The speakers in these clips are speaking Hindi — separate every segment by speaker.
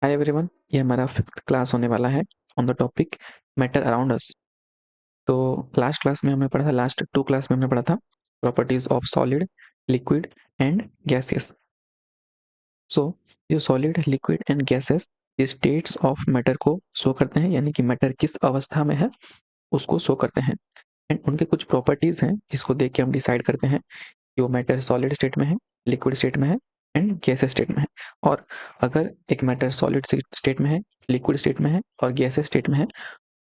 Speaker 1: हाय एवरीवन, ये हमारा फिफ्थ क्लास होने वाला है on the topic matter around us. तो लास्ट क्लास में हमने पढ़ा था, लास्ट टू क्लास में हमने पढ़ा था properties of solid, liquid and gases. So जो solid, liquid and gases states of matter को शो करते हैं, यानी कि मैटर किस अवस्था में है उसको शो करते हैं। एंड उनके कुछ प्रॉपर्टीज हैं जिसको देख के हम डिसाइड करते हैं कि वो मैटर सॉलिड स्टेट में है, लिक्विड स्टेट में है एंड गैसेस स्टेट में है। और अगर एक मैटर सॉलिड स्टेट में है, लिक्विड स्टेट में है और गैसेस स्टेट में है,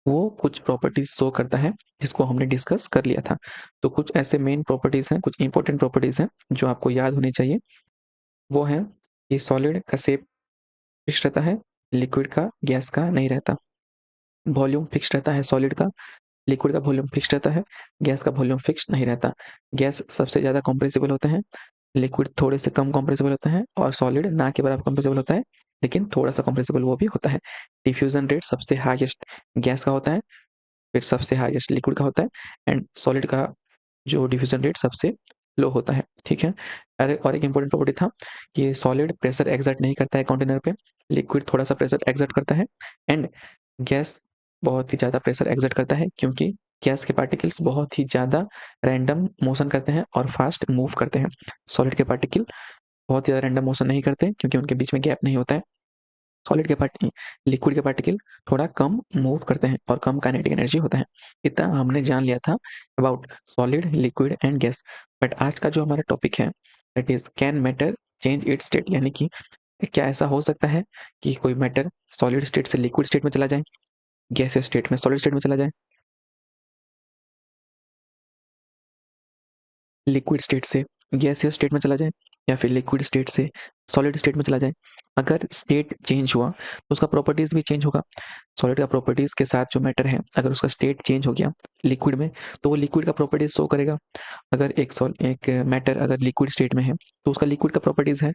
Speaker 1: वो कुछ प्रॉपर्टीज शो करता है जिसको हमने डिस्कस कर लिया था। तो कुछ ऐसे मेन प्रॉपर्टीज हैं, कुछ इंपॉर्टेंट प्रॉपर्टीज हैं जो आपको याद होनी चाहिए। वो है कि सॉलिड का शेप फिक्स रहता है, लिक्विड का, गैस का नहीं रहता। वॉल्यूम फिक्स रहता है सॉलिड का, लिक्विड का वॉल्यूम फिक्स रहता है, गैस का वॉल्यूम फिक्स नहीं रहता। गैस सबसे ज़्यादा कंप्रेसिबल होते हैं, लिक्विड थोड़े से कम कंप्रेसिबल होते हैं और सॉलिड ना के बराबर कंप्रेसिबल होता है, लेकिन थोड़ा सा कंप्रेसिबल वो भी होता है। डिफ्यूजन रेट सबसे हाईएस्ट गैस का होता है, फिर सबसे हाईएस्ट लिक्विड का होता है एंड सॉलिड का जो डिफ्यूजन रेट सबसे लो होता है। ठीक है। अरे और एक इंपॉर्टेंट प्रॉपर्टी था कि सॉलिड प्रेशर एग्जर्ट नहीं करता है कंटेनर पे, लिक्विड थोड़ा सा प्रेशर एग्जर्ट करता है एंड गैस बहुत ही ज़्यादा प्रेशर एग्जर्ट करता है, क्योंकि गैस के पार्टिकल्स बहुत ही ज़्यादा रैंडम मोशन करते हैं और फास्ट मूव करते हैं। सॉलिड के पार्टिकल बहुत ज़्यादा रैंडम मोशन नहीं करते क्योंकि उनके बीच में गैप नहीं होता है। सॉलिड के पार्टिकल, लिक्विड के पार्टिकल थोड़ा कम मूव करते हैं और कम काइनेटिक एनर्जी होता है। इतना हमने जान लिया था about solid, liquid and gas. But आज का जो हमारा टॉपिक है that is can matter change it's state, यानी कि क्या ऐसा हो सकता है कि कोई मैटर सॉलिड स्टेट से लिक्विड स्टेट में चला जाए, गैसियस स्टेट में सॉलिड स्टेट में चला जाए, लिक्विड स्टेट से गैसियस स्टेट में चला जाए, या फिर लिक्विड स्टेट से सॉलिड स्टेट में चला जाए। अगर स्टेट चेंज हुआ तो उसका प्रॉपर्टीज भी चेंज होगा। सॉलिड का प्रॉपर्टीज के साथ जो मैटर है, अगर उसका स्टेट चेंज हो गया लिक्विड में, तो वो लिक्विड का प्रॉपर्टीज शो करेगा। अगर एक मैटर अगर लिक्विड स्टेट में है तो उसका लिक्विड का प्रॉपर्टीज है।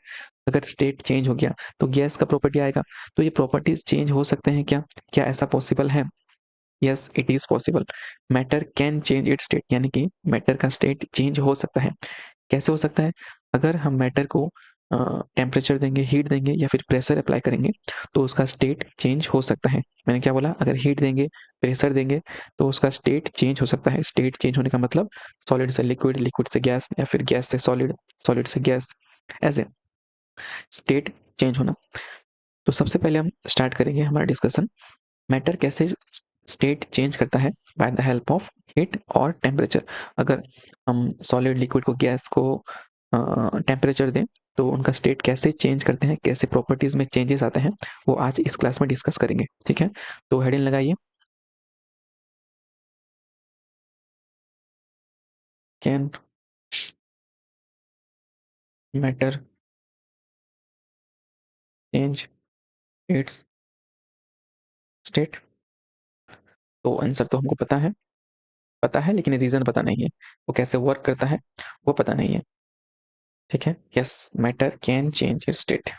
Speaker 1: अगर स्टेट चेंज हो गया तो गैस का प्रॉपर्टी आएगा। तो ये प्रॉपर्टीज चेंज हो सकते हैं क्या? क्या ऐसा पॉसिबल है? Yes, it is possible. Matter can change it's state, यानी कि मैटर का स्टेट चेंज हो सकता है। कैसे हो सकता है? अगर हम मैटर को टेम्परेचर देंगे, हीट देंगे या फिर प्रेशर अप्लाई करेंगे तो उसका स्टेट चेंज हो सकता है। मैंने क्या बोला? अगर हीट देंगे, प्रेशर देंगे तो उसका स्टेट चेंज हो सकता है। स्टेट चेंज होने का मतलब सॉलिड से लिक्विड, लिक्विड से गैस या फिर गैस से सॉलिड, सॉलिड से गैस, ऐसे स्टेट चेंज होना। तो सबसे पहले हम स्टार्ट करेंगे हमारा डिस्कशन, मैटर कैसे स्टेट चेंज करता है by the help of heat और टेम्परेचर। अगर हम सॉलिड, लिक्विड को, गैस को टेम्परेचर दें तो उनका स्टेट कैसे चेंज करते हैं, कैसे प्रॉपर्टीज में चेंजेस आते हैं, वो आज इस क्लास में डिस्कस करेंगे। ठीक है, तो हेडिंग लगाइए, can matter change it's state. तो आंसर तो हमको पता है, पता है, लेकिन रीजन पता नहीं है, वो कैसे वर्क करता है वो पता नहीं है। ठीक है, yes, matter can change it's state.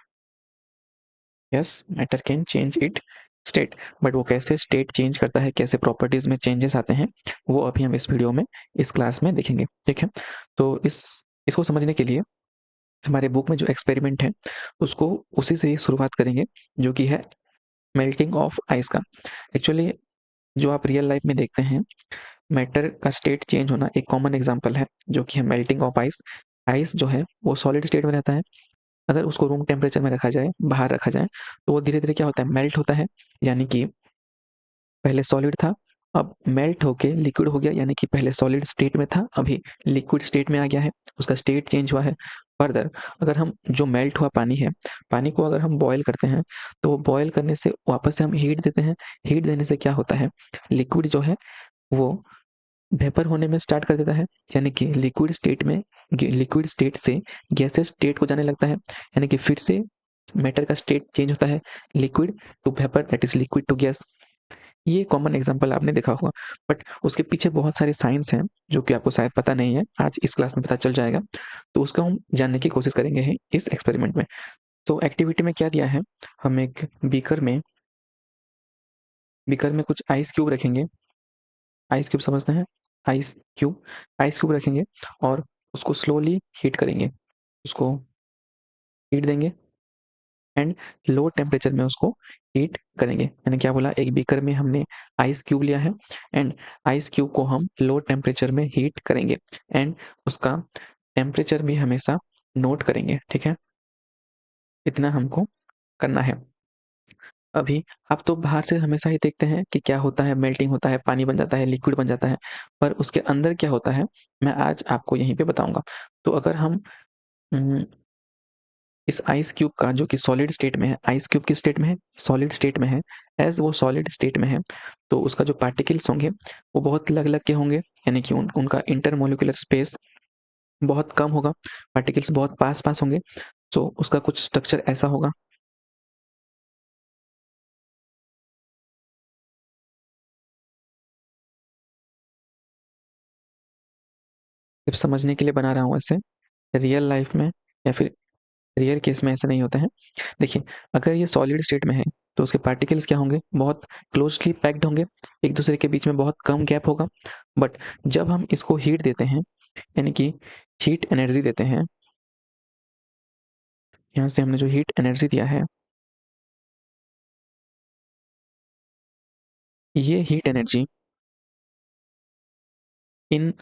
Speaker 1: Yes, matter can change it state. But वो कैसे स्टेट चेंज करता है, कैसे प्रॉपर्टीज में चेंजेस आते हैं, वो अभी हम इस वीडियो में, इस क्लास में देखेंगे। ठीक है, तो इसको समझने के लिए हमारे बुक में जो एक्सपेरिमेंट है उसको, उसी से ही शुरुआत करेंगे, जो कि है मेल्टिंग ऑफ आइस का। एक्चुअली जो आप रियल लाइफ में देखते हैं, मैटर का स्टेट चेंज होना एक कॉमन एग्जाम्पल है जो कि है मेल्टिंग ऑफ आइस। आइस जो है वो सॉलिड स्टेट में रहता है, अगर उसको रूम टेम्परेचर में रखा जाए, बाहर रखा जाए, तो वो धीरे धीरे क्या होता है, मेल्ट होता है। यानी कि पहले सॉलिड था, अब मेल्ट होके लिक्विड हो गया, यानी कि पहले सॉलिड स्टेट में था, अभी लिक्विड स्टेट में आ गया है, उसका स्टेट चेंज हुआ है। फर्दर अगर हम जो मेल्ट हुआ पानी है, पानी को अगर हम बॉयल करते हैं तो बॉयल करने से वापस से हम हीट देते हैं। हीट देने से क्या होता है, लिक्विड जो है वो वेपर होने में स्टार्ट कर देता है, यानी कि लिक्विड स्टेट में, लिक्विड स्टेट से गैसेस स्टेट को जाने लगता है, यानी कि फिर से मैटर का स्टेट चेंज होता है, liquid to vapour, that is liquid to gas. ये कॉमन एग्जांपल आपने देखा होगा, बट उसके पीछे बहुत सारे साइंस हैं जो कि आपको शायद पता नहीं है, आज इस क्लास में पता चल जाएगा। तो उसको हम जानने की कोशिश करेंगे है इस एक्सपेरिमेंट में। तो एक्टिविटी में क्या दिया है, हम एक बीकर में कुछ आइस क्यूब रखेंगे। आइस क्यूब समझते हैं? आइस क्यूब, आइस क्यूब रखेंगे और उसको स्लोली हीट करेंगे, उसको हीट देंगे। एंड लो टेम्परेचर में उसको हीट करेंगे। मैंने क्या बोला, एक बीकर में हमने आइस क्यूब लिया है एंड आइस क्यूब को हम लो टेम्परेचर में हीट करेंगे एंड उसका टेम्परेचर भी हमेशा नोट करेंगे। ठीक है, इतना हमको करना है। अभी आप तो बाहर से हमेशा ही देखते हैं कि क्या होता है, मेल्टिंग होता है, पानी बन जाता है, लिक्विड बन जाता है, पर उसके अंदर क्या होता है मैं आज आपको यहीं पे बताऊंगा। तो अगर हम उम, इस आइस क्यूब का जो कि सॉलिड स्टेट में है, आइस क्यूब किस स्टेट में है, सॉलिड स्टेट में है। एज वो सॉलिड स्टेट में है तो उसका जो पार्टिकल्स होंगे वो बहुत अलग अलग के होंगे, यानी कि उनका इंटरमोलिकुलर स्पेस बहुत कम होगा, पार्टिकल्स बहुत पास पास होंगे। तो उसका कुछ स्ट्रक्चर ऐसा होगा। सिर्फ समझने के लिए बना रहा हूँ ऐसे, रियल लाइफ में या फिर रियल केस में ऐसे नहीं होते हैं। देखिए, अगर ये सॉलिड स्टेट में है तो उसके पार्टिकल्स क्या होंगे, बहुत क्लोजली पैक्ड होंगे, एक दूसरे के बीच में बहुत कम गैप होगा। बट जब हम इसको हीट देते हैं, यानी कि हीट एनर्जी देते हैं, यहाँ से हमने जो हीट एनर्जी दिया है, ये हीट एनर्जी इन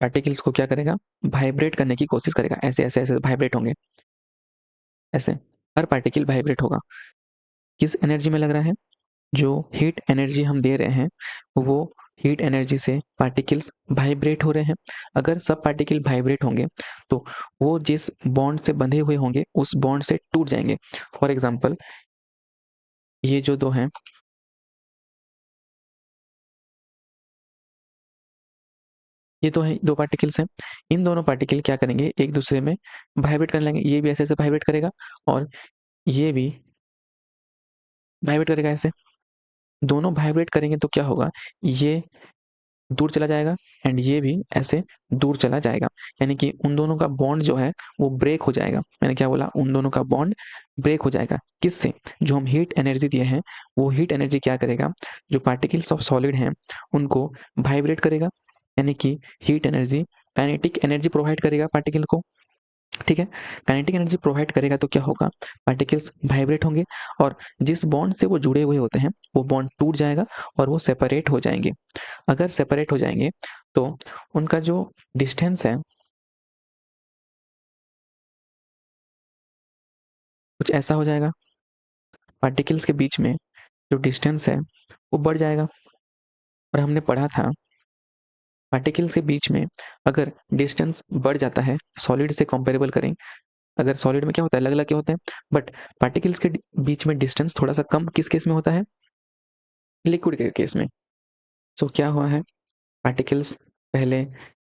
Speaker 1: पार्टिकल्स को क्या करेगा, वाइब्रेट करने की कोशिश करेगा। ऐसे ऐसे ऐसे वाइब्रेट होंगे, ऐसे हर पार्टिकल वाइब्रेट होगा। किस एनर्जी में लग रहा है, जो हीट एनर्जी हम दे रहे हैं वो हीट एनर्जी से पार्टिकल्स वाइब्रेट हो रहे हैं। अगर सब पार्टिकल वाइब्रेट होंगे तो वो जिस बॉन्ड से बंधे हुए होंगे उस बॉन्ड से टूट जाएंगे। फॉर एग्जांपल, ये जो दो हैं, ये तो है दो पार्टिकल्स हैं, इन दोनों पार्टिकल क्या करेंगे, एक दूसरे में वाइब्रेट करने लगेंगे। ये भी ऐसे ऐसे वाइब्रेट करेगा और ये भी वाइब्रेट करेगा ऐसे। दोनों वाइब्रेट करेंगे तो क्या होगा, ये दूर चला जाएगा एंड ये भी ऐसे दूर चला जाएगा, यानी कि उन दोनों का बॉन्ड जो है वो ब्रेक हो जाएगा। मैंने क्या बोला, उन दोनों का बॉन्ड ब्रेक हो जाएगा। किससे, जो हम हीट एनर्जी दिए हैं वो हीट एनर्जी क्या करेगा, जो पार्टिकल्स ऑफ सॉलिड हैं उनको वाइब्रेट करेगा, यानी कि heat energy kinetic energy provide करेगा पार्टिकल को। ठीक है, काइनेटिक एनर्जी प्रोवाइड करेगा तो क्या होगा, पार्टिकल्स वाइब्रेट होंगे और जिस बॉन्ड से वो जुड़े हुए होते हैं वो बॉन्ड टूट जाएगा और वो सेपरेट हो जाएंगे। अगर सेपरेट हो जाएंगे तो उनका जो डिस्टेंस है कुछ ऐसा हो जाएगा, पार्टिकल्स के बीच में जो डिस्टेंस है वो बढ़ जाएगा। और हमने पढ़ा था पार्टिकल्स के बीच में अगर डिस्टेंस बढ़ जाता है, सॉलिड से कंपेरेबल करें, अगर सॉलिड में क्या होता है, अलग अलग के होते हैं, बट पार्टिकल्स के बीच में डिस्टेंस थोड़ा सा कम किस केस में होता है, लिक्विड के केस में। सो क्या हुआ है, पार्टिकल्स पहले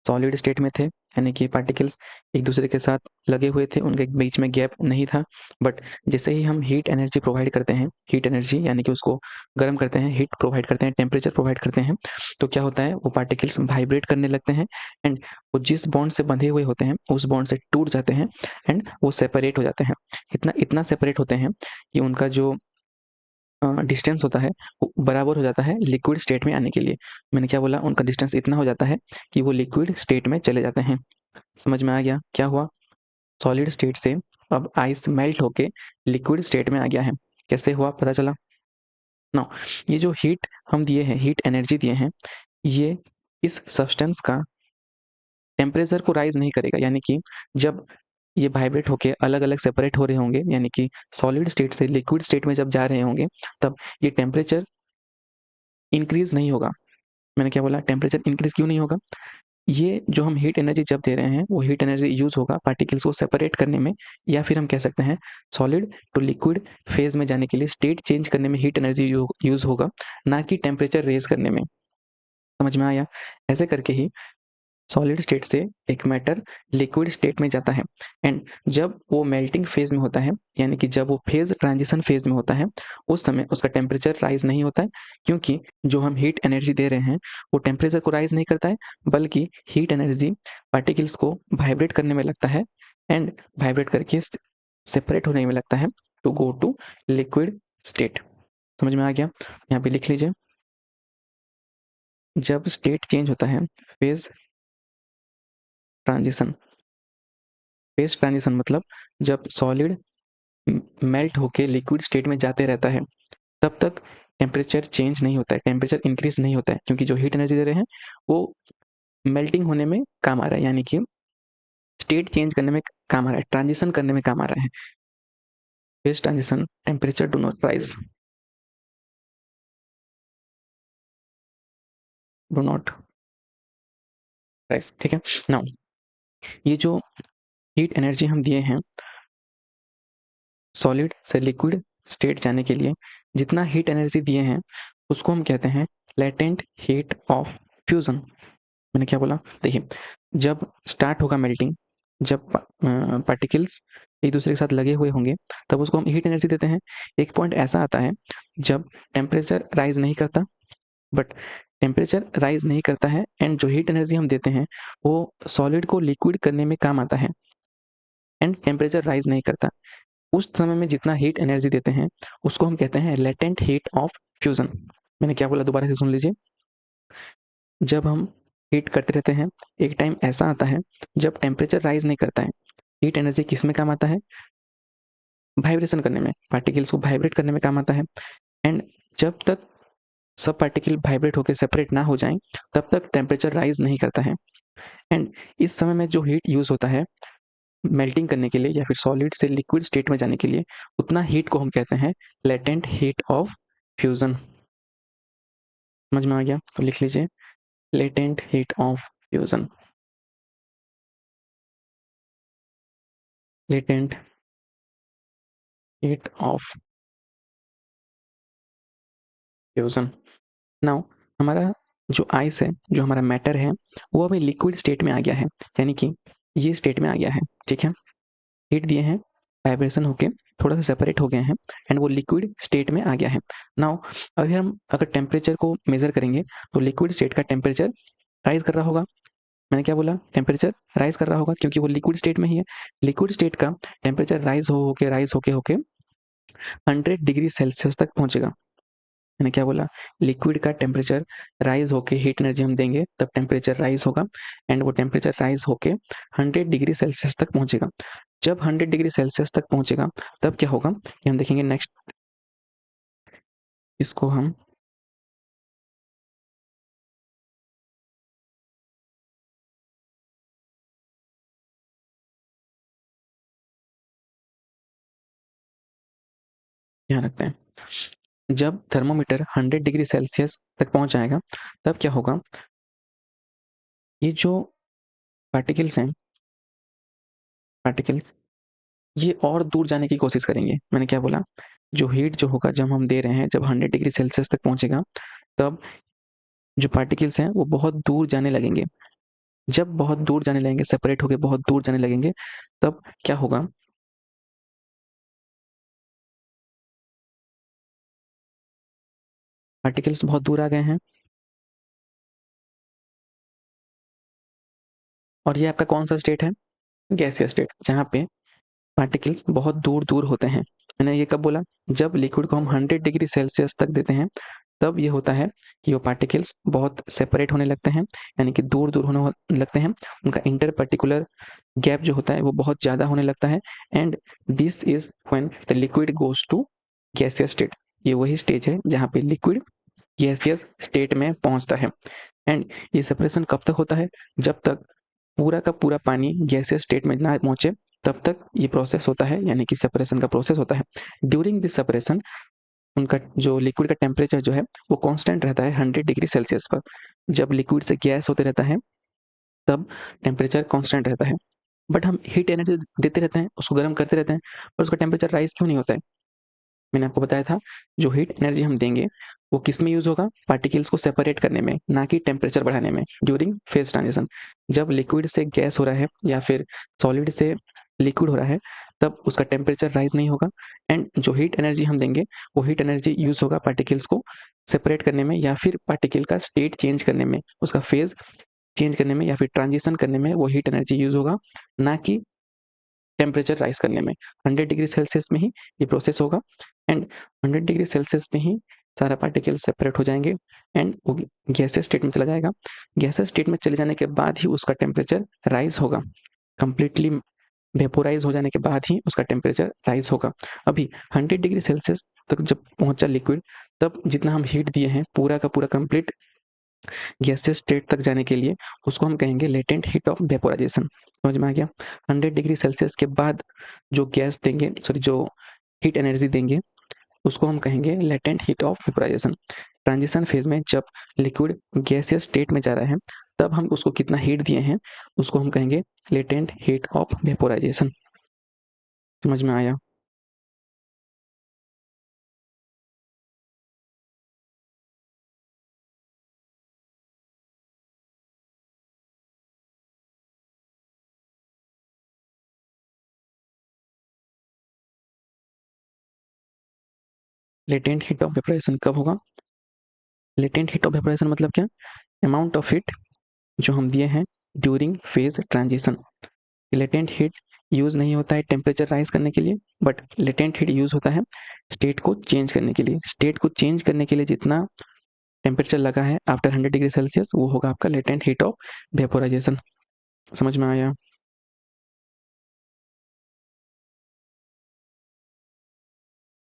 Speaker 1: सॉलिड स्टेट में थे, यानी कि पार्टिकल्स एक दूसरे के साथ लगे हुए थे, उनके बीच में गैप नहीं था। बट जैसे ही हम हीट एनर्जी प्रोवाइड करते हैं, हीट एनर्जी यानी कि उसको गर्म करते हैं, हीट प्रोवाइड करते हैं, टेम्परेचर प्रोवाइड करते हैं, तो क्या होता है, वो पार्टिकल्स वाइब्रेट करने लगते हैं एंड वो जिस बॉन्ड से बंधे हुए होते हैं उस बॉन्ड से टूट जाते हैं एंड वो सेपरेट हो जाते हैं। इतना इतना सेपरेट होते हैं कि उनका जो डिस्टेंस होता है वो बराबर हो जाता है लिक्विड स्टेट में आने के लिए। मैंने क्या बोला, उनका डिस्टेंस इतना हो जाता है कि वो लिक्विड स्टेट में चले जाते हैं। समझ में आ गया क्या हुआ, सॉलिड स्टेट से अब आइस मेल्ट होके लिक्विड स्टेट में आ गया है। कैसे हुआ पता चला। नाउ ये जो हीट हम दिए हैं, हीट एनर्जी दिए हैं, ये इस सब्सटेंस का टेम्परेचर को राइज नहीं करेगा, यानी कि जब ये वाइब्रेट होके अलग अलग सेपरेट हो रहे होंगे, यानी कि सॉलिड स्टेट से लिक्विड स्टेट में जब जा रहे होंगे, तब ये टेम्परेचर इंक्रीज नहीं होगा। मैंने क्या बोला, टेम्परेचर इंक्रीज क्यों नहीं होगा, ये जो हम हीट एनर्जी जब दे रहे हैं वो हीट एनर्जी यूज होगा पार्टिकल्स को सेपरेट करने में, या फिर हम कह सकते हैं सॉलिड टू लिक्विड फेज में जाने के लिए स्टेट चेंज करने में हीट एनर्जी यूज होगा, ना कि टेम्परेचर रेज करने में। समझ में आया, ऐसे करके ही सॉलिड स्टेट से एक मैटर लिक्विड स्टेट में जाता है एंड जब वो मेल्टिंग फेज में होता है, यानी कि जब वो फेज ट्रांजिशन फेज में होता है, उस समय उसका टेम्परेचर राइज नहीं होता है, क्योंकि जो हम हीट एनर्जी दे रहे हैं वो टेम्परेचर को राइज नहीं करता है, बल्कि हीट एनर्जी पार्टिकल्स को वाइब्रेट करने में लगता है एंड वाइब्रेट करके सेपरेट होने में लगता है to go to liquid state. समझ में आ गया, यहाँ पे लिख लीजिए, जब स्टेट चेंज होता है, फेज ट्रांजिशन, फेज ट्रांजिशन मतलब जब सॉलिड मेल्ट होके लिक्विड स्टेट में जाते रहता है तब तक टेम्परेचर चेंज नहीं होता है, टेम्परेचर इंक्रीज नहीं होता है, क्योंकि जो हीट एनर्जी दे रहे हैं वो मेल्टिंग होने में काम आ रहा है, यानी कि स्टेट चेंज करने में काम आ रहा है, ट्रांजिशन करने में काम आ रहा है। Phase transition temperature do not rise. ठीक है। नाउ ये जो हीट एनर्जी हम दिए हैं सॉलिड से लिक्विड स्टेट जाने के लिए, जितना हीट एनर्जी दिए हैं उसको हम कहते हैं लेटेंट हीट ऑफ फ्यूजन। मैंने क्या बोला? देखिए, जब स्टार्ट होगा मेल्टिंग, जब पार्टिकल्स एक दूसरे के साथ लगे हुए होंगे तब उसको हम हीट एनर्जी देते हैं। एक पॉइंट ऐसा आता है जब टेम्परेचर राइज नहीं करता, बट टेम्परेचर राइज नहीं करता है एंड जो हीट एनर्जी हम देते हैं वो सॉलिड को लिक्विड करने में काम आता है एंड टेम्परेचर राइज नहीं करता। उस समय में जितना हीट एनर्जी देते हैं उसको हम कहते हैं लेटेंट हीट ऑफ फ्यूजन। मैंने क्या बोला दोबारा से सुन लीजिए। जब हम हीट करते रहते हैं एक टाइम ऐसा आता है जब टेम्परेचर राइज नहीं करता है, हीट एनर्जी किस में काम आता है? वाइब्रेशन करने में, पार्टिकल्स को वाइब्रेट करने में काम आता है। एंड जब तक सब पार्टिकल वाइब्रेट होकर सेपरेट ना हो जाएं तब तक टेम्परेचर राइज नहीं करता है। एंड इस समय में जो हीट यूज होता है मेल्टिंग करने के लिए या फिर सॉलिड से लिक्विड स्टेट में जाने के लिए, उतना हीट को हम कहते हैं लेटेंट हीट ऑफ फ्यूजन। समझ में आ गया? तो लिख लीजिए latent heat of fusion. Latent heat of fusion. Now हमारा जो आइस है, जो हमारा मैटर है, वो अभी लिक्विड स्टेट में आ गया है, यानी कि ये स्टेट में आ गया है। ठीक है। हीट दिए हैं, वाइब्रेशन होके थोड़ा सा सेपरेट हो गए हैं एंड वो लिक्विड स्टेट में आ गया है। नाउ अभी हम अगर टेम्परेचर को मेजर करेंगे तो लिक्विड स्टेट का टेम्परेचर राइज कर रहा होगा। मैंने क्या बोला? टेम्परेचर राइज कर रहा होगा क्योंकि वो लिक्विड स्टेट में ही है। लिक्विड स्टेट का टेम्परेचर राइज होके होके 100 डिग्री सेल्सियस तक पहुंचेगा। मैंने क्या बोला? लिक्विड का टेम्परेचर राइज होके हीट एनर्जी हम देंगे तब टेम्परेचर राइज होगा एंड वो टेम्परेचर राइज होके 100 डिग्री सेल्सियस तक पहुंचेगा। जब 100 डिग्री सेल्सियस तक पहुंचेगा तब क्या होगा ये हम देखेंगे नेक्स्ट। इसको हम ध्यान रखते हैं। जब थर्मोमीटर 100 डिग्री सेल्सियस तक पहुंच जाएगा तब क्या होगा? ये जो पार्टिकल्स हैं, पार्टिकल्स ये और दूर जाने की कोशिश करेंगे। मैंने क्या बोला? जो हीट जो होगा जब हम दे रहे हैं, जब 100 डिग्री सेल्सियस तक पहुंचेगा तब जो पार्टिकल्स हैं वो बहुत दूर जाने लगेंगे। जब बहुत दूर जाने लगेंगे, सेपरेट होके बहुत दूर जाने लगेंगे, तब क्या होगा? पार्टिकल्स बहुत दूर आ गए हैं और ये आपका कौन सा स्टेट है? गैसियस स्टेट, जहाँ पे पार्टिकल्स बहुत दूर दूर होते हैं। मैंने ये कब बोला? जब लिक्विड को हम 100 डिग्री सेल्सियस तक देते हैं तब ये होता है कि वो पार्टिकल्स बहुत सेपरेट होने लगते हैं, यानी कि दूर दूर होने लगते हैं। उनका इंटर पर्टिकुलर गैप जो होता है वो बहुत ज़्यादा होने लगता है and this is when the liquid goes to gaseous state. ये वही स्टेज है जहाँ पे लिक्विड गैसियस स्टेट में पहुंचता है। एंड ये सेपरेशन कब तक होता है? जब तक पूरा का पूरा पानी गैसियस स्टेट में ना पहुंचे तब तक ये प्रोसेस होता है, यानी कि सेपरेशन का प्रोसेस होता है। ड्यूरिंग दिस सेपरेशन उनका जो लिक्विड का टेम्परेचर जो है वो कांस्टेंट रहता है 100 डिग्री सेल्सियस पर। जब लिक्विड से गैस होते रहता है तब टेम्परेचर कांस्टेंट रहता है, बट हम हीट एनर्जी देते रहते हैं, उसको गर्म करते रहते हैं, पर उसका टेम्परेचर राइज क्यों नहीं होता है? मैंने आपको बताया था जो हीट एनर्जी हम देंगे वो किस में यूज होगा? पार्टिकल्स को सेपरेट करने में, ना कि टेम्परेचर बढ़ाने में। ड्यूरिंग फेज ट्रांजिशन, जब लिक्विड से गैस हो रहा है या फिर सॉलिड से लिक्विड हो रहा है तब उसका टेम्परेचर राइज नहीं होगा एंड जो हीट एनर्जी हम देंगे वो हीट एनर्जी यूज होगा पार्टिकल्स को सेपरेट करने में या फिर पार्टिकल का स्टेट चेंज करने में, उसका फेज चेंज करने में या फिर ट्रांजिशन करने में वो हीट एनर्जी यूज होगा, ना कि टेम्परेचर राइज करने में। 100 डिग्री सेल्सियस में ही ये प्रोसेस होगा एंड 100 डिग्री सेल्सियस में ही सारा पार्टिकल सेपरेट हो जाएंगे एंड वो गैसेस स्टेट में चला जाएगा। गैसेस स्टेट में चले जाने के बाद ही उसका टेम्परेचर राइज होगा कंप्लीटली। वेपोराइज हो जाने के बाद ही उसका टेम्परेचर राइज होगा। अभी 100 डिग्री सेल्सियस तक जब पहुंचा लिक्विड, तब जितना हम हीट दिए हैं पूरा का पूरा कंप्लीट गैसियस स्टेट तक जाने के लिए, उसको हम कहेंगे लेटेंट हीट ऑफ वेपोराइजेशन। समझ में आ गया? 100 डिग्री सेल्सियस के बाद जो गैस देंगे, सॉरी जो हीट एनर्जी देंगे, उसको हम कहेंगे latent heat of vaporisation. Transition phase में जब लिक्विड गैसियस स्टेट में जा रहा है, तब हम उसको कितना हीट दिए हैं, उसको हम कहेंगे लेटेंट हीट ऑफ वेपोराइजेशन। समझ में आया? लेटेंट हीट ऑफ वेपोराइजेशन कब होगा? लेटेंट हीट ऑफ वेपोराइजेशन मतलब क्या? अमाउंट ऑफ हीट जो हम दिए हैं during phase transition. Latent heat use नहीं होता है टेम्परेचर राइज करने के लिए, बट लेटेंट हीट यूज होता है स्टेट को चेंज करने के लिए। स्टेट को चेंज करने के लिए जितना टेम्परेचर लगा है आफ्टर 100 डिग्री सेल्सियस, वो होगा आपका लेटेंट हीट ऑफ वेपोराइजेशन। समझ में आया?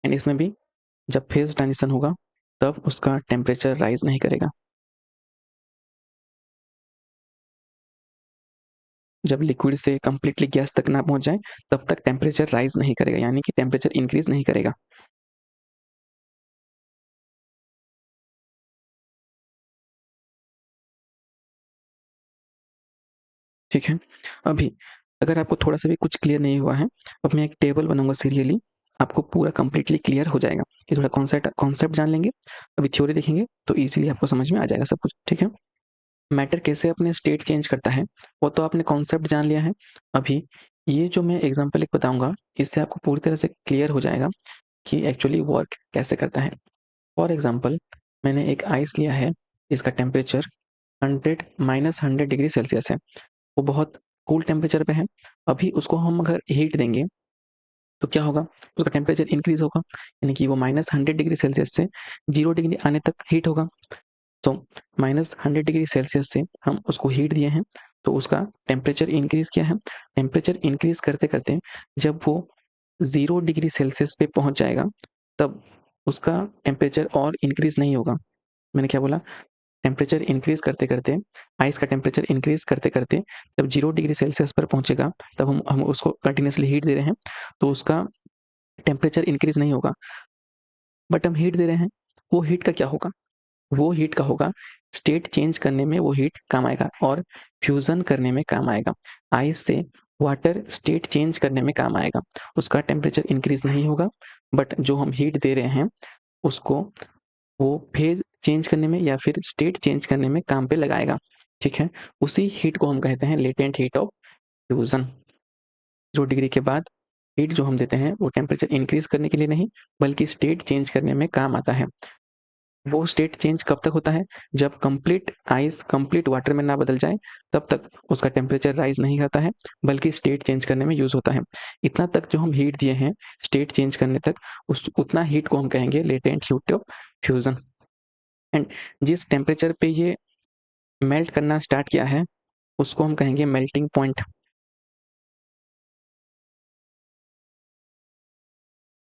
Speaker 1: एंड इसमें भी जब फेज ट्रांजिशन होगा, तब उसका टेम्परेचर राइज नहीं करेगा। जब लिक्विड से कंप्लीटली गैस तक ना पहुंच जाए, तब तक टेम्परेचर राइज नहीं करेगा, यानी कि टेम्परेचर इंक्रीज नहीं करेगा। ठीक है। अभी अगर आपको थोड़ा सा भी कुछ क्लियर नहीं हुआ है, अब मैं एक टेबल बनाऊंगा सीरियली, आपको पूरा कंप्लीटली क्लियर हो जाएगा। ये थोड़ा कॉन्सेप्ट कॉन्सेप्ट जान लेंगे, अभी थ्योरी देखेंगे तो इजीली आपको समझ में आ जाएगा सब कुछ। ठीक है। मैटर कैसे अपने स्टेट चेंज करता है, वो तो आपने कॉन्सेप्ट जान लिया है। अभी ये जो मैं एग्जांपल एक बताऊंगा, इससे आपको पूरी तरह से क्लियर हो जाएगा कि एक्चुअली वर्क कैसे करता है। फॉर एग्जांपल, मैंने एक आइस लिया है, इसका टेम्परेचर 100 डिग्री सेल्सियस है, वो बहुत कूल टेम्परेचर पे है। अभी उसको हम अगर हीट देंगे तो क्या होगा? उसका टेम्परेचर इंक्रीज होगा, यानी कि वो -100 डिग्री सेल्सियस से 0 डिग्री आने तक हीट होगा। तो -100 डिग्री सेल्सियस से हम उसको हीट दिए हैं, तो उसका टेम्परेचर इंक्रीज किया है। टेम्परेचर इंक्रीज करते करते जब वो 0 डिग्री सेल्सियस पे पहुंच जाएगा, तब उसका टेम्परेचर और इंक्रीज नहीं होगा। मैंने क्या बोला? टेम्परेचर इंक्रीज करते करते, आइस का टेम्परेचर इंक्रीज करते करते जब 0 डिग्री सेल्सियस पर पहुंचेगा, तब हम उसको कंटिन्यूसली हीट दे रहे हैं, तो उसका टेम्परेचर इंक्रीज नहीं होगा। बट हम हीट दे रहे हैं, वो हीट का क्या होगा? वो हीट का होगा स्टेट चेंज करने में, वो हीट काम आएगा, और फ्यूजन करने में काम आएगा। आइस से वाटर स्टेट चेंज करने में काम आएगा। उसका टेम्परेचर इंक्रीज नहीं होगा, बट जो हम हीट दे रहे हैं उसको वो फेज चेंज करने में या फिर स्टेट चेंज करने में काम पे लगाएगा। ठीक है। उसी हीट को हम कहते हैं latent heat of fusion. 0 degree के बाद हीट जो हम देते हैं, वो टेम्परेचर इंक्रीज करने के लिए नहीं, बल्कि स्टेट चेंज करने में काम आता है। वो स्टेट चेंज कब तक होता है? जब कंप्लीट आइस कंप्लीट वाटर में ना बदल जाए, तब तक उसका टेम्परेचर राइज नहीं करता है, बल्कि स्टेट चेंज करने में यूज होता है। इतना तक जो हम हीट दिए हैं स्टेट चेंज करने तक, उस उतना हीट को हम कहेंगे latent heat of fusion. And जिस टेम्परेचर पे ये मेल्ट करना स्टार्ट किया है, उसको हम कहेंगे melting point.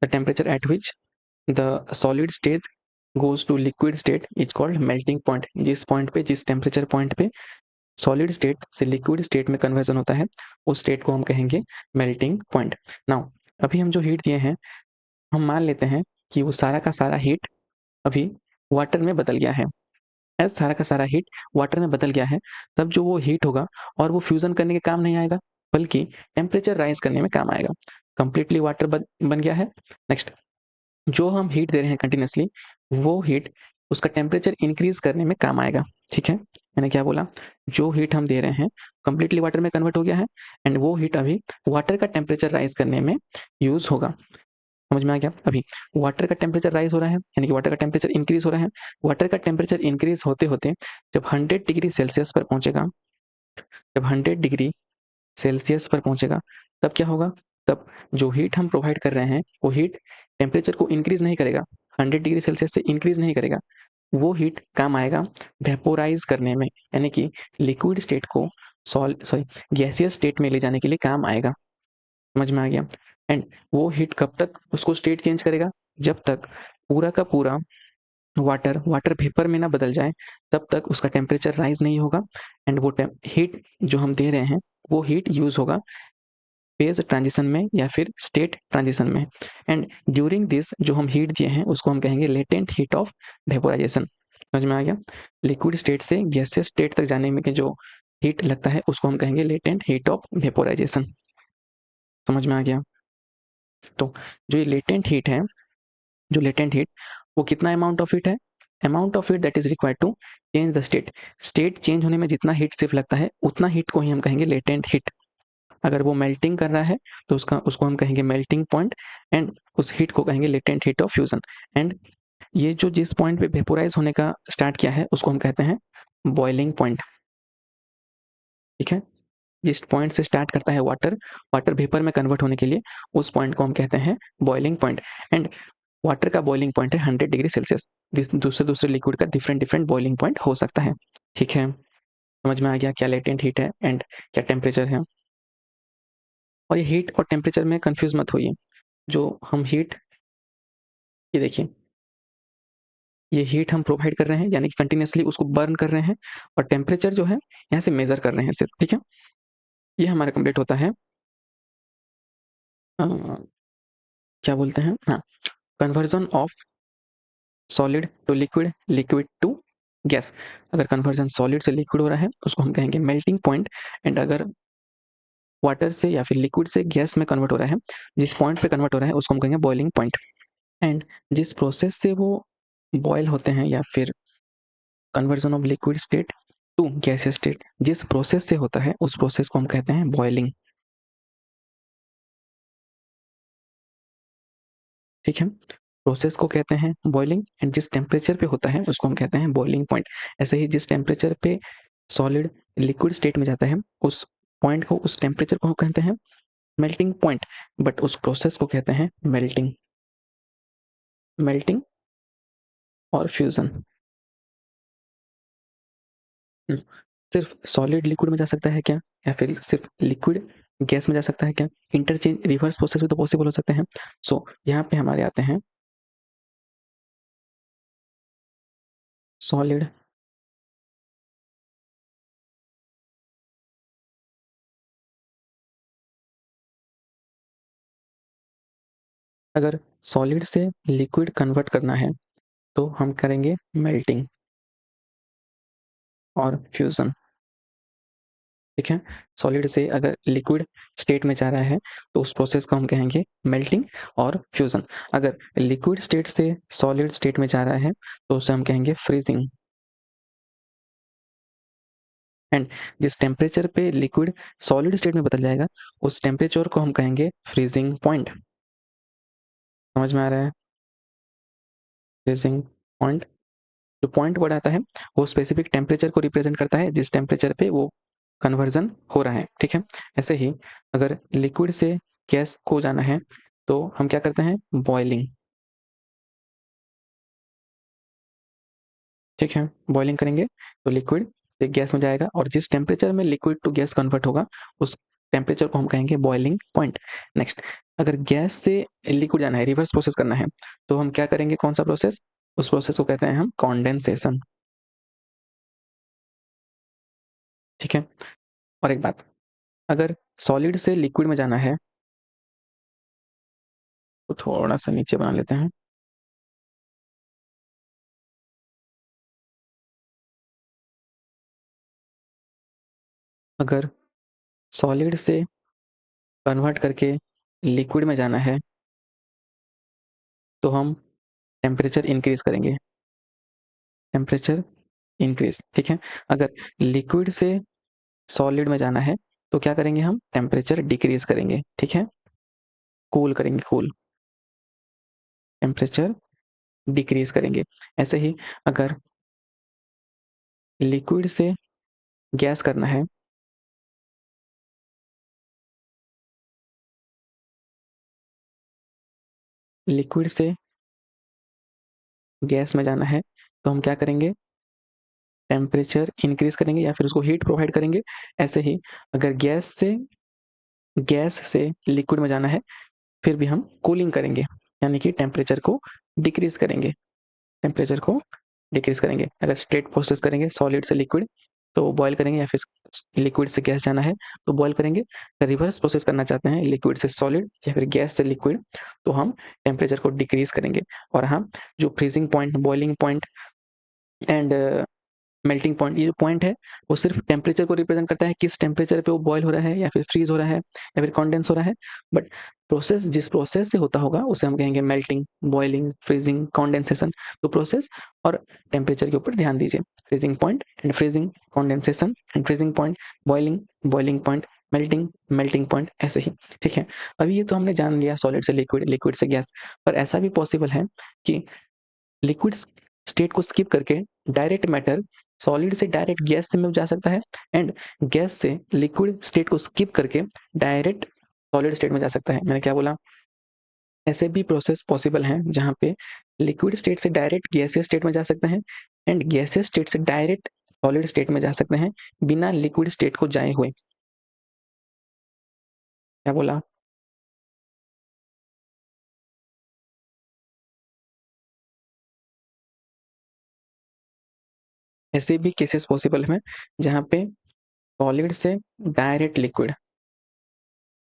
Speaker 1: The temperature at which the solid state goes to liquid state is called melting point. जिस पॉइंट पे, जिस टेम्परेचर पॉइंट पे सॉलिड स्टेट से लिक्विड स्टेट में कन्वर्जन होता है, उस स्टेट को हम कहेंगे मेल्टिंग पॉइंट। नाउ अभी हम जो हीट दिए हैं, हम मान लेते हैं कि वो सारा का सारा हीट अभी वाटर में बदल गया है। एज सारा का सारा हीट वाटर में बदल गया है, तब जो वो हीट होगा, और वो फ्यूजन करने के काम नहीं आएगा, बल्कि टेम्परेचर राइज करने में काम आएगा। कंप्लीटली वाटर बन गया है। नेक्स्ट, जो हम हीट दे रहे हैं कंटिन्यूसली, वो हीट उसका टेम्परेचर इंक्रीज करने में काम आएगा। ठीक है। मैंने क्या बोला? जो हीट हम दे रहे हैं कंप्लीटली वाटर में कन्वर्ट हो गया है, एंड वो हीट अभी वाटर का टेम्परेचर राइज करने में यूज होगा। समझ में आ गया? अभी वाटर का टेम्परेचर राइज हो रहा है, यानी कि वाटर का टेम्परेचर इंक्रीज हो रहा है। वाटर का टेम्परेचर इंक्रीज होते होते जब 100 डिग्री सेल्सियस पर पहुंचेगा, जब 100 डिग्री सेल्सियस पर पहुंचेगा, तब क्या होगा? तब जो हीट हम प्रोवाइड कर रहे हैं, वो हीट टेम्परेचर को इंक्रीज नहीं करेगा, 100 डिग्री सेल्सियस से इंक्रीज नहीं करेगा। वो हीट काम आएगा वेपोराइज करने में, यानी कि लिक्विड स्टेट को सॉरी गैसियस स्टेट में ले जाने के लिए काम आएगा। समझ में आ गया। एंड वो हीट कब तक उसको स्टेट चेंज करेगा, जब तक पूरा का पूरा वाटर वाटर वेपर में ना बदल जाए, तब तक उसका टेम्परेचर राइज नहीं होगा। एंड वो हीट जो हम दे रहे हैं वो हीट यूज होगा फेज ट्रांजिशन में या फिर स्टेट ट्रांजिशन में। एंड ड्यूरिंग दिस जो हम हीट दिए हैं उसको हम कहेंगे लेटेंट हीट ऑफ वेपोराइजेशन। समझ में आ गया। लिक्विड स्टेट से गैसियस स्टेट तक जाने में के जो हीट लगता है उसको हम कहेंगे लेटेंट हीट ऑफ वेपोराइजेशन। समझ में आ गया। तो जो ये लेटेंट हीट है, जो लेटेंट हीट वो कितना अमाउंट ऑफ हीट है, amount of heat that is required to change the state. State change होने में जितना हीट सिर्फ लगता है उतना हीट को ही हम कहेंगे लेटेंट हीट। अगर वो मेल्टिंग कर रहा है तो उसको हम कहेंगे मेल्टिंग पॉइंट। एंड उस हीट को कहेंगे latent heat of fusion. And ये जो जिस पॉइंट पे वेपोराइज होने का स्टार्ट किया है उसको हम कहते हैं बॉइलिंग पॉइंट। ठीक है। जिस पॉइंट से स्टार्ट करता है वाटर वाटर वेपर में कन्वर्ट होने के लिए, उस पॉइंट को हम कहते हैं बॉइलिंग पॉइंट। एंड वाटर का बॉइलिंग पॉइंट है 100 डिग्री सेल्सियस। दूसरे दूसरे लिक्विड का डिफरेंट डिफरेंट बॉइलिंग पॉइंट हो सकता है। ठीक है। समझ में आ गया क्या लेटेंट हीट है एंड क्या टेम्परेचर है। और ये हीट और टेम्परेचर में कंफ्यूज मत होइए। जो हम हीट, ये देखिए, ये हीट हम प्रोवाइड कर रहे हैं यानी कि कंटिन्यूसली उसको बर्न कर रहे हैं, और टेम्परेचर जो है यहाँ से मेजर कर रहे हैं सिर्फ। ठीक है। ये हमारा कंप्लीट होता है क्या बोलते हैं, हाँ, conversion of solid to liquid, liquid to gas. अगर कन्वर्जन सॉलिड से लिक्विड हो रहा है उसको हम कहेंगे मेल्टिंग पॉइंट। एंड अगर वाटर से या फिर लिक्विड से गैस में कन्वर्ट हो रहा है, जिस पॉइंट पे कन्वर्ट हो रहा है उसको हम कहेंगे बॉइलिंग पॉइंट। एंड जिस प्रोसेस से वो बॉयल होते हैं या फिर conversion of liquid state to gaseous state जिस प्रोसेस से होता है उस प्रोसेस को हम कहते हैं बॉइलिंग। ठीक है। प्रोसेस को कहते हैं बॉइलिंग, एंड जिस टेम्परेचर पे होता है उसको हम कहते हैं बॉइलिंग पॉइंट। ऐसे ही जिस टेम्परेचर पे सॉलिड लिक्विड स्टेट में जाता है उस पॉइंट को, उस टेम्परेचर को हम कहते हैं मेल्टिंग पॉइंट। बट उस प्रोसेस को कहते हैं मेल्टिंग, मेल्टिंग और फ्यूजन। सिर्फ सॉलिड लिक्विड में जा सकता है क्या, या फिर सिर्फ लिक्विड गैस में जा सकता है क्या, इंटरचेंज रिवर्स प्रोसेस भी तो पॉसिबल हो सकते हैं। सो यहाँ पे हमारे आते हैं सॉलिड, अगर सॉलिड से लिक्विड कन्वर्ट करना है तो हम करेंगे मेल्टिंग और फ्यूजन। ठीक है। सॉलिड से अगर लिक्विड स्टेट में जा रहा है तो उस प्रोसेस को हम कहेंगे मेल्टिंग और फ्यूजन। अगर लिक्विड स्टेट से सॉलिड स्टेट में जा रहा है तो उसे हम कहेंगे फ्रीजिंग। एंड जिस टेम्परेचर पे लिक्विड सॉलिड स्टेट में बदल जाएगा उस टेम्परेचर को हम कहेंगे फ्रीजिंग पॉइंट। समझ में आ रहा है। फ्रीजिंग पॉइंट, जो पॉइंट वर्ड आता है वो स्पेसिफिक टेम्परेचर को रिप्रेजेंट करता है जिस टेम्परेचर पे वो कन्वर्जन हो रहा है। ठीक है। ऐसे ही अगर लिक्विड से गैस को जाना है तो हम क्या करते हैं, बॉइलिंग। ठीक है। बॉइलिंग करेंगे तो लिक्विड से गैस में जाएगा, और जिस टेम्परेचर में लिक्विड टू गैस कन्वर्ट होगा उस टेम्परेचर को हम कहेंगे बॉइलिंग पॉइंट। नेक्स्ट, अगर गैस से लिक्विड जाना है, रिवर्स प्रोसेस करना है, तो हम क्या करेंगे, कौन सा प्रोसेस, उस प्रोसेस को कहते हैं हम कॉन्डेंसेशन। ठीक है। और एक बात, अगर सॉलिड से लिक्विड में जाना है तो थोड़ा सा नीचे बना लेते हैं। अगर सॉलिड से कन्वर्ट करके लिक्विड में जाना है तो हम टेम्परेचर इंक्रीज करेंगे, टेम्परेचर इंक्रीज। ठीक है। अगर लिक्विड से सॉलिड में जाना है तो क्या करेंगे, हम टेम्परेचर डिक्रीज करेंगे। ठीक है। कूल करेंगे, कूल, टेम्परेचर डिक्रीज करेंगे। ऐसे ही अगर लिक्विड से गैस करना है, लिक्विड से गैस में जाना है तो हम क्या करेंगे, टेम्परेचर इंक्रीज करेंगे या फिर उसको हीट प्रोवाइड करेंगे। ऐसे ही अगर गैस से गैस से लिक्विड में जाना है, फिर भी हम कूलिंग करेंगे, यानी कि टेम्परेचर को डिक्रीज़ करेंगे, टेम्परेचर को डिक्रीज़ करेंगे। अगर स्ट्रेट प्रोसेस करेंगे सॉलिड से लिक्विड तो बॉयल करेंगे, या फिर लिक्विड से गैस जाना है तो बॉयल करेंगे। अगर रिवर्स प्रोसेस करना चाहते हैं लिक्विड से सॉलिड या फिर गैस से लिक्विड, तो हम टेम्परेचर को डिक्रीज़ करेंगे। और हाँ, जो freezing point, boiling point and melting point, ये जो पॉइंट है वो सिर्फ टेम्परेचर को रिप्रेजेंट करता है, किस टेम्परेचर पे वो बॉयल हो रहा है या फिर फ्रीज हो रहा है या फिर कंडेंस हो रहा है। बट प्रोसेस जिस प्रोसेस से होता होगा उसे हम कहेंगे मेल्टिंग, बॉइलिंग, फ्रीजिंग, कंडेंसेशन। तो प्रोसेस और टेम्परेचर के ऊपर ध्यान दीजिए। Freezing point and freezing, condensation and freezing point, boiling, boiling point, melting, melting point, ऐसे ही। ठीक है, अभी ये तो हमने जान लिया सॉलिड से लिक्विड, लिक्विड से गैस। पर ऐसा भी पॉसिबल है कि लिक्विड स्टेट को स्किप करके डायरेक्ट मैटर सॉलिड से डायरेक्ट गैस में जा सकता है, एंड गैस से लिक्विड स्टेट को स्किप करके डायरेक्ट सॉलिड स्टेट में जा सकता है। मैंने क्या बोला? ऐसे भी प्रोसेस पॉसिबल हैं जहाँ पे लिक्विड स्टेट से डायरेक्ट गैसियस स्टेट में जा सकते हैं एंड गैसियस स्टेट से डायरेक्ट सॉलिड स्टेट में जा सकते हैं बिना लिक्विड स्टेट को जाए हुए। क्या बोला? ऐसे भी केसेस पॉसिबल हैं जहाँ पे सॉलिड से direct liquid,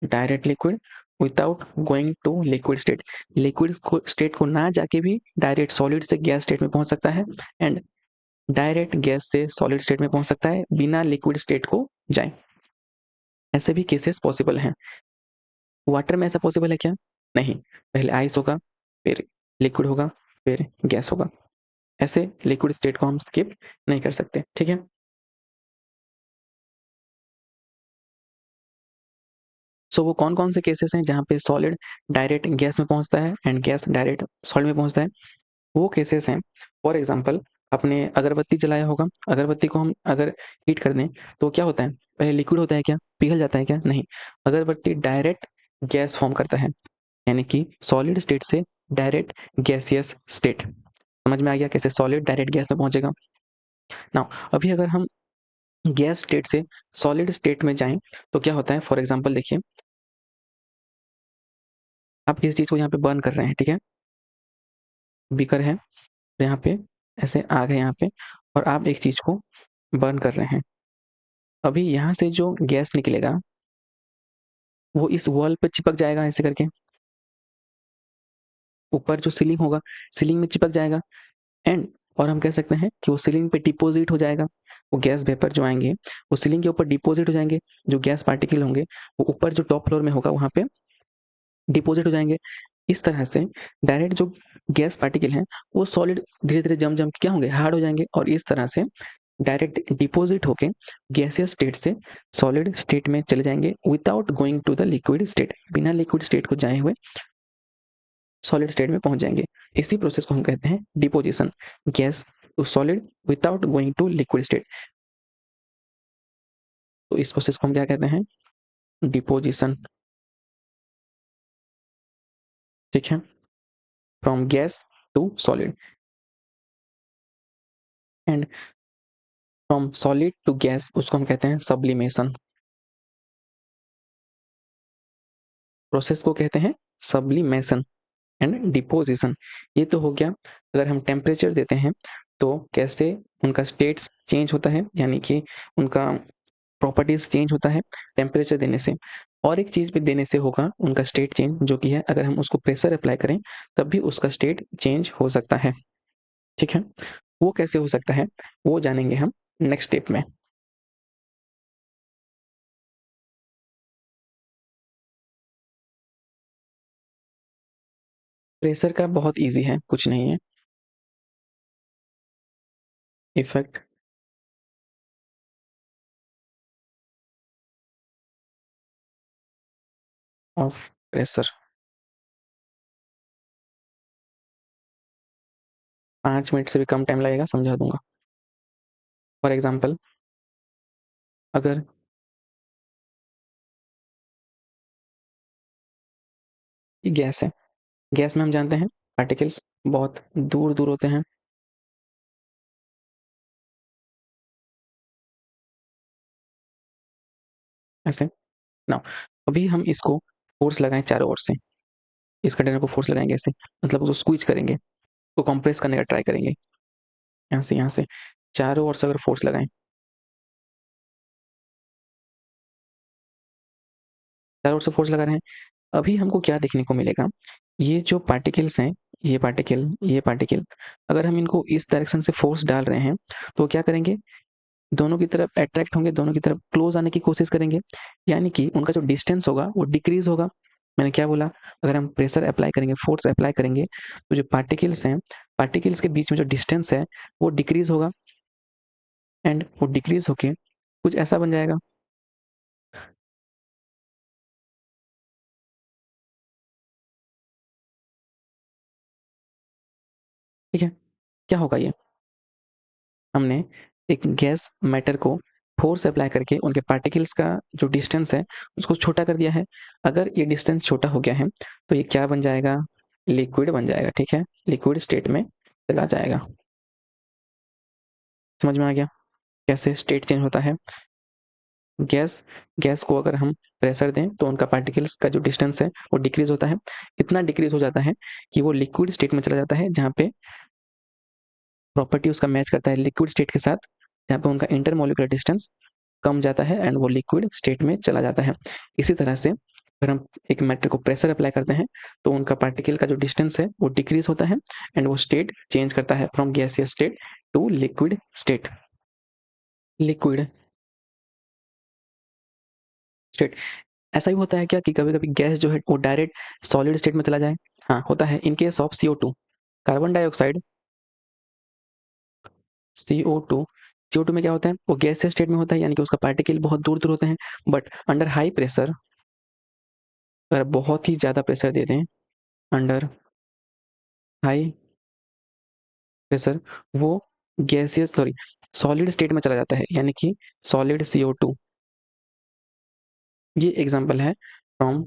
Speaker 1: direct liquid without going to liquid state, liquid state को ना जाके भी डायरेक्ट सॉलिड से गैस स्टेट में पहुंच सकता है एंड डायरेक्ट गैस से सॉलिड स्टेट में पहुंच सकता है बिना लिक्विड स्टेट को जाए। ऐसे भी केसेस पॉसिबल हैं। वाटर में ऐसा पॉसिबल है क्या? नहीं, पहले आइस होगा, फिर लिक्विड होगा, फिर गैस होगा। ऐसे लिक्विड स्टेट को हम स्किप नहीं कर सकते। ठीक है, सो वो कौन कौन से केसेस हैं जहाँ पे सॉलिड डायरेक्ट गैस में पहुंचता है एंड गैस डायरेक्ट सॉलिड में पहुंचता है? वो केसेस हैं, फॉर एग्जांपल आपने अगरबत्ती जलाया होगा, अगरबत्ती को हम अगर हीट कर दें तो क्या होता है? पहले लिक्विड होता है क्या? पिघल जाता है क्या? नहीं, अगरबत्ती डायरेक्ट गैस फॉर्म करता है, यानी कि सॉलिड स्टेट से डायरेक्ट गैसियस स्टेट। समझ में आ गया कैसे सॉलिड डायरेक्ट गैस में पहुंचेगा? नाउ अभी अगर हम गैस स्टेट से सॉलिड स्टेट में जाएं तो क्या होता है? फॉर एग्जांपल देखिए, आप किसी चीज़ को यहाँ पे बर्न कर रहे हैं, ठीक है? बीकर है, तो यहाँ पे ऐसे आग है यहाँ पे, और आप एक चीज़ को बर्न कर रहे हैं। अभी यहाँ से जो गैस निकलेगा वो इस वॉल पे चिपक जाएगा ऐसे करके, ऊपर जो सीलिंग होगा सीलिंग में चिपक जाएगा एंड, और हम कह सकते हैं कि वो सीलिंग पे डिपॉजिट हो जाएगा। वो गैस वेपर जो आएंगे वो सीलिंग के ऊपर डिपॉजिट हो जाएंगे, जो गैस पार्टिकल होंगे वो ऊपर जो टॉप फ्लोर में होगा वहाँ पे डिपॉजिट हो जाएंगे। इस तरह से डायरेक्ट जो गैस पार्टिकल हैं वो सॉलिड धीरे धीरे जम जम के क्या होंगे? हार्ड हो जाएंगे, और इस तरह से डायरेक्ट डिपॉजिट होके गैसियस स्टेट से सॉलिड स्टेट में चले जाएंगे without going to the liquid state, बिना लिक्विड स्टेट को जाए हुए सॉलिड स्टेट में पहुंच जाएंगे। इसी प्रोसेस को हम कहते हैं deposition, gas to solid without going to liquid state. तो इस प्रोसेस को हम क्या कहते हैं? डिपोजिशन। ठीक है, from gas to solid and from solid to gas, उसको हम कहते हैं सब्लिमेशन। प्रोसेस को कहते हैं सब्लिमेशन एंड डिपोजिशन। ये तो हो गया अगर हम टेम्परेचर देते हैं तो कैसे उनका स्टेट्स चेंज होता है, यानी कि उनका प्रॉपर्टीज चेंज होता है टेम्परेचर देने से। और एक चीज़ भी देने से होगा उनका स्टेट चेंज, जो कि है अगर हम उसको प्रेशर अप्लाई करें तब भी उसका स्टेट चेंज हो सकता है। ठीक है, वो कैसे हो सकता है वो जानेंगे हम नेक्स्ट स्टेप में। प्रेशर का बहुत ईजी है, कुछ नहीं है। इफेक्ट ऑफ प्रेशर, 5 मिनट से भी कम टाइम लगेगा, समझा दूंगा। फॉर एग्जाम्पल, अगर ये गैस है, गैस में हम जानते हैं पार्टिकल्स बहुत दूर दूर होते हैं ऐसे ना। अभी हम इसको फोर्स लगाएं चारों ओर से, इस कंटेनर को फोर्स लगाएंगे ऐसे, मतलब उसको स्क्वीज करेंगे, उसको कंप्रेस करने का ट्राई करेंगे, यहाँ से चारों ओर से अगर फोर्स लगाएं, चारों ओर से फोर्स लगा रहे हैं, अभी हमको क्या देखने को मिलेगा, ये जो पार्टिकल्स हैं, ये पार्टिकल अगर हम इनको इस डायरेक्शन से फोर्स डाल रहे हैं तो क्या करेंगे, दोनों की तरफ अट्रैक्ट होंगे, दोनों की तरफ क्लोज आने की कोशिश करेंगे, यानी कि उनका जो डिस्टेंस होगा वो डिक्रीज होगा। मैंने क्या बोला, अगर हम प्रेशर अप्लाई करेंगे, फोर्स अप्लाई करेंगे, तो जो पार्टिकल्स हैं, पार्टिकल्स के बीच में जो डिस्टेंस है वो डिक्रीज होगा, एंड वो डिक्रीज होके कुछ ऐसा बन जाएगा। ठीक है, क्या होगा ये, हमने एक गैस मैटर को फोर्स अप्लाई करके उनके पार्टिकल्स का जो डिस्टेंस है उसको छोटा कर दिया है। अगर ये डिस्टेंस छोटा हो गया है तो ये क्या बन जाएगा, लिक्विड बन जाएगा। ठीक है, लिक्विड स्टेट में चला जाएगा। समझ में आ गया कैसे स्टेट चेंज होता है। गैस गैस को अगर हम प्रेशर दें तो उनका पार्टिकल्स का जो डिस्टेंस है वो डिक्रीज होता है, इतना डिक्रीज हो जाता है कि वो लिक्विड स्टेट में चला जाता है, जहाँ पे प्रॉपर्टी उसका मैच करता है लिक्विड स्टेट के साथ, जहाँ पे उनका इंटरमोलिकुलर डिस्टेंस कम जाता है एंड वो लिक्विड स्टेट में चला जाता है। इसी तरह से अगर हम एक मैटर को प्रेशर अप्लाई करते हैं तो उनका पार्टिकल का जो डिस्टेंस है वो डिक्रीज होता है एंड वो स्टेट चेंज करता है from gaseous state to liquid state. Liquid state, ऐसा भी होता है क्या कि कभी कभी गैस जो है वो डायरेक्ट सॉलिड स्टेट में चला जाए। हाँ होता है, in case of CO2, carbon dioxide, CO2, CO2 में क्या होता है, वो गैसियस स्टेट में होता है, यानी कि उसका पार्टिकल बहुत दूर दूर होते हैं, बट अंडर हाई प्रेशर, अगर बहुत ही ज़्यादा प्रेशर दे दें, अंडर हाई प्रेशर, वो गैसियस सॉरी सॉलिड स्टेट में चला जाता है, यानी कि सॉलिड CO2। ये एग्जांपल है फ्रॉम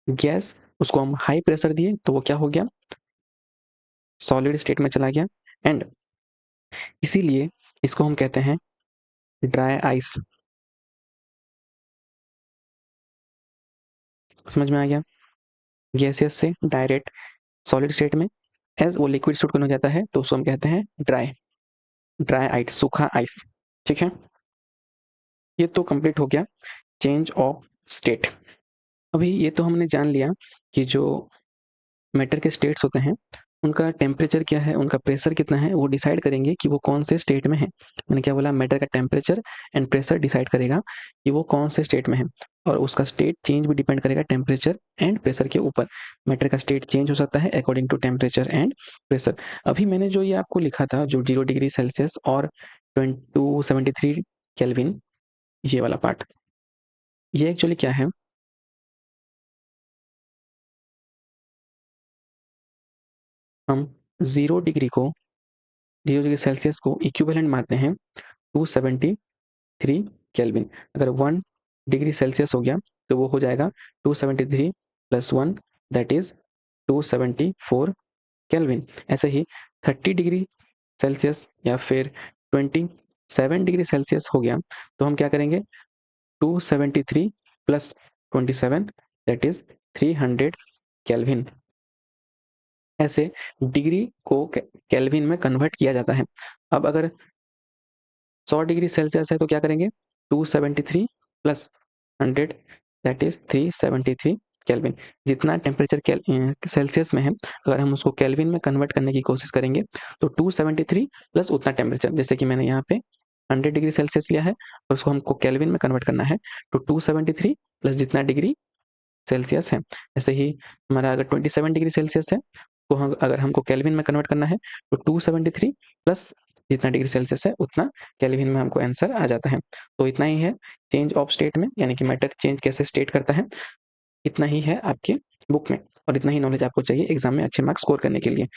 Speaker 1: गैस, उसको हम हाई प्रेशर दिए तो वो क्या हो गया, सॉलिड स्टेट में चला गया, एंड इसीलिए इसको हम कहते हैं ड्राई आइस। समझ में आ गया, गैसियस से डायरेक्ट सॉलिड स्टेट में, एज वो लिक्विड स्टेट हो जाता है तो उसको हम कहते हैं ड्राई, ड्राई आइस, सूखा आइस। ठीक है, ये तो कंप्लीट हो गया चेंज ऑफ स्टेट। अभी ये तो हमने जान लिया कि जो मैटर के स्टेट्स होते हैं उनका टेम्परेचर क्या है, उनका प्रेशर कितना है, वो डिसाइड करेंगे कि वो कौन से स्टेट में है। मैंने क्या बोला, मैटर का टेम्परेचर एंड प्रेशर डिसाइड करेगा कि वो कौन से स्टेट में है, और उसका स्टेट चेंज भी डिपेंड करेगा टेम्परेचर एंड प्रेशर के ऊपर। मैटर का स्टेट चेंज हो सकता है according to temperature and pressure. अभी मैंने जो ये आपको लिखा था, जो 0 डिग्री सेल्सियस और 273 केल्विन, ये वाला पार्ट, ये एक्चुअली क्या है, हम 0 डिग्री सेल्सियस को इक्विवेलेंट मानते हैं 273 केल्विन। अगर 1 डिग्री सेल्सियस हो गया तो वो हो जाएगा 273 + 1, दैट इज 274 केल्विन। ऐसे ही 30 डिग्री सेल्सियस या फिर 27 डिग्री सेल्सियस हो गया तो हम क्या करेंगे, 273 + 27, दैट इज 300 केल्विन। ऐसे डिग्री को केल्विन में कन्वर्ट किया जाता है। अब अगर 100 डिग्री सेल्सियस है तो क्या करेंगे, 273 + 100, दैट इज 373 केल्विन। जितना टेम्परेचर सेल्सियस में है, अगर हम उसको केल्विन में कन्वर्ट करने की कोशिश करेंगे तो 273 प्लस उतना टेम्परेचर, जैसे कि मैंने यहाँ पे 100 डिग्री सेल्सियस लिया है और उसको हमको केल्विन में कन्वर्ट करना है, तो 273 प्लस जितना डिग्री सेल्सियस है। ऐसे ही हमारा अगर 27 डिग्री सेल्सियस है तो हम अगर हमको केल्विन में कन्वर्ट करना है तो 273 प्लस जितना डिग्री सेल्सियस है उतना केल्विन में हमको आंसर आ जाता है। तो इतना ही है चेंज ऑफ स्टेट में, यानी कि मैटर चेंज कैसे स्टेट करता है, इतना ही है आपके बुक में, और इतना ही नॉलेज आपको चाहिए एग्जाम में अच्छे मार्क्स स्कोर करने के लिए।